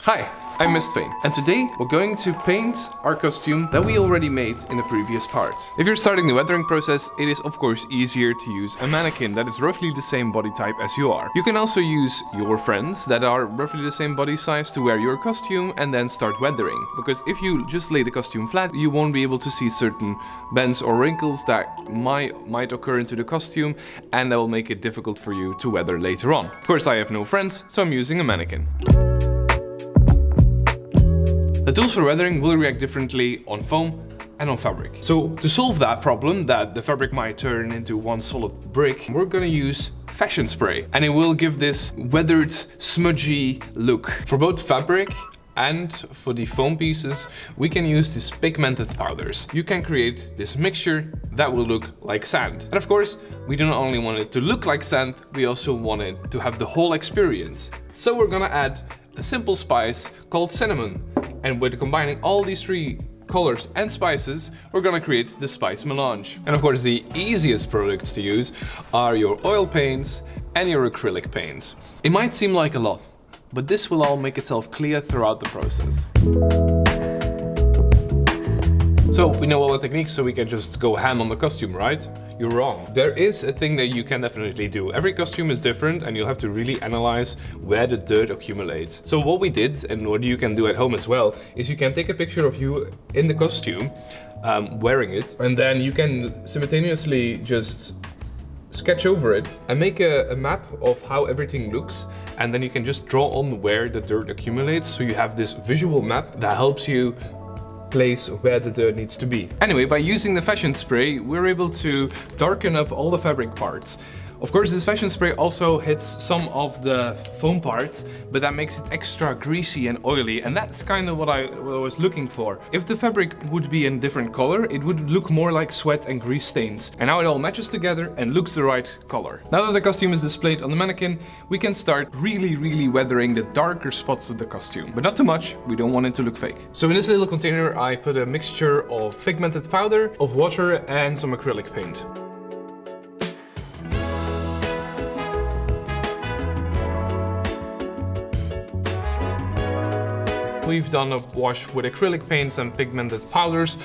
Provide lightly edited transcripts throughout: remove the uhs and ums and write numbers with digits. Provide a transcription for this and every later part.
Hi, I'm Mistvein, and today we're going to paint our costume that we already made in the previous part. If you're starting the weathering process, it is of course easier to use a mannequin that is roughly the same body type as you are. You can also use your friends that are roughly the same body size to wear your costume and then start weathering. Because if you just lay the costume flat, you won't be able to see certain bends or wrinkles that might occur into the costume, and that will make it difficult for you to weather later on. Of course, I have no friends, so I'm using a mannequin. The tools for weathering will react differently on foam and on fabric. So to solve that problem, that the fabric might turn into one solid brick, we're gonna use fashion spray, and it will give this weathered, smudgy look. For both fabric and for the foam pieces, we can use these pigmented powders. You can create this mixture that will look like sand. And of course, we don't only want it to look like sand, we also want it to have the whole experience. So we're gonna add a simple spice called cinnamon. And with combining all these three colors and spices, we're gonna create the spice melange. And of course, the easiest products to use are your oil paints and your acrylic paints. It might seem like a lot, but this will all make itself clear throughout the process. So we know all the techniques, so we can just go ham on the costume, right? You're wrong. There is a thing that you can definitely do. Every costume is different and you'll have to really analyze where the dirt accumulates. So what we did, and what you can do at home as well, is you can take a picture of you in the costume, wearing it, and then you can simultaneously just sketch over it and make a map of how everything looks, and then you can just draw on where the dirt accumulates, so you have this visual map that helps you place where the dirt needs to be. Anyway, by using the fashion spray, we're able to darken up all the fabric parts. Of course, this fashion spray also hits some of the foam parts, but that makes it extra greasy and oily, and that's kind of what I was looking for. If the fabric would be in a different color, it would look more like sweat and grease stains. And now it all matches together and looks the right color. Now that the costume is displayed on the mannequin, we can start really weathering the darker spots of the costume. But not too much, we don't want it to look fake. So in this little container, I put a mixture of pigmented powder, of water, and some acrylic paint. We've done a wash with acrylic paints and pigmented powders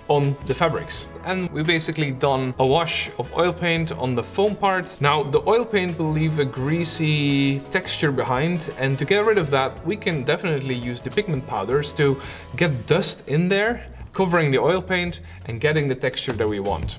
on the fabrics. And we've basically done a wash of oil paint on the foam part. Now, the oil paint will leave a greasy texture behind, and to get rid of that, we can definitely use the pigment powders to get dust in there, covering the oil paint and getting the texture that we want.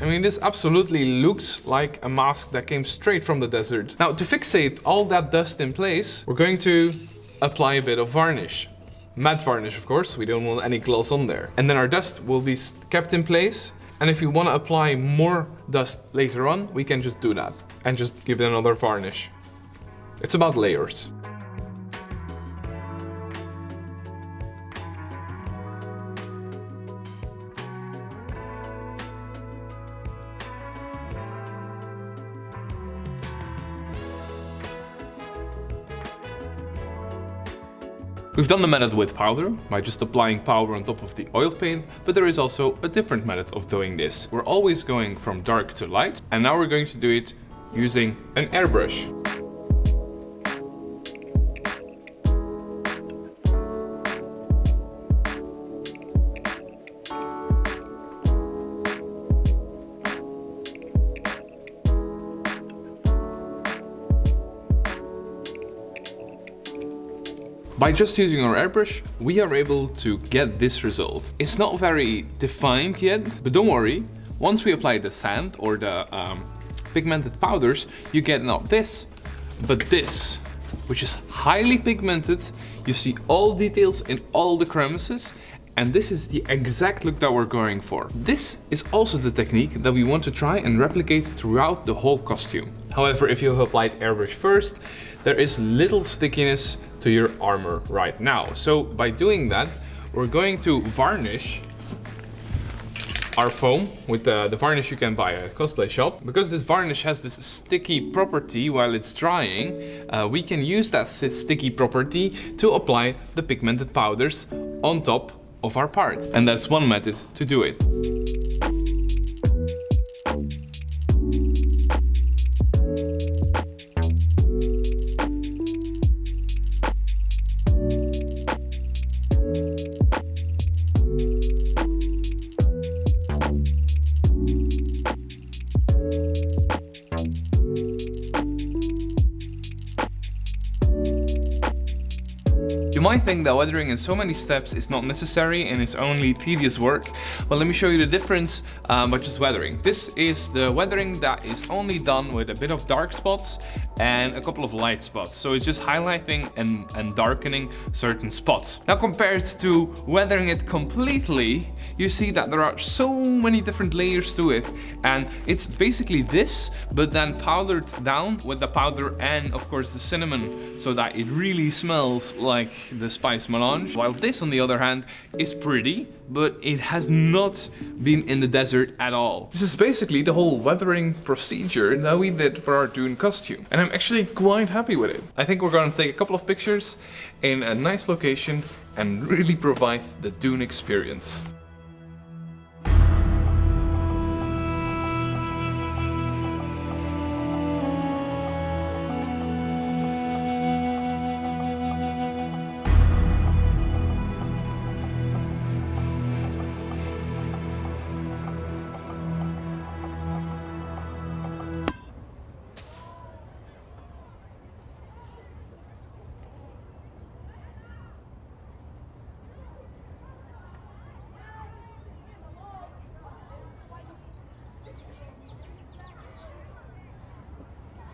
I mean, this absolutely looks like a mask that came straight from the desert. Now, to fixate all that dust in place, we're going to apply a bit of varnish. Matte varnish, of course, we don't want any gloss on there. And then our dust will be kept in place. And if we want to apply more dust later on, we can just do that and just give it another varnish. It's about layers. We've done the method with powder, by just applying powder on top of the oil paint, but there is also a different method of doing this. We're always going from dark to light, and now we're going to do it using an airbrush. By just using our airbrush, we are able to get this result. It's not very defined yet, but don't worry. Once we apply the sand or the pigmented powders, you get not this, but this, which is highly pigmented. You see all details in all the crevices, and this is the exact look that we're going for. This is also the technique that we want to try and replicate throughout the whole costume. However, if you have applied airbrush first, there is little stickiness to your armor right now. So by doing that, we're going to varnish our foam with the varnish you can buy at CosplayShop. Because this varnish has this sticky property while it's drying, we can use that sticky property to apply the pigmented powders on top of our part. And that's one method to do it. might think that weathering in so many steps is not necessary and it's only tedious work. Well, let me show you the difference by just weathering. This is the weathering that is only done with a bit of dark spots and a couple of light spots. So it's just highlighting and darkening certain spots. Now compared to weathering it completely, you see that there are so many different layers to it, and it's basically this, but then powdered down with the powder and of course the cinnamon, so that it really smells like the spice melange. While this, on the other hand, is pretty, but it has not been in the desert at all. This is basically the whole weathering procedure that we did for our Dune costume, and I'm actually quite happy with it. I think we're going to take a couple of pictures in a nice location and really provide the Dune experience.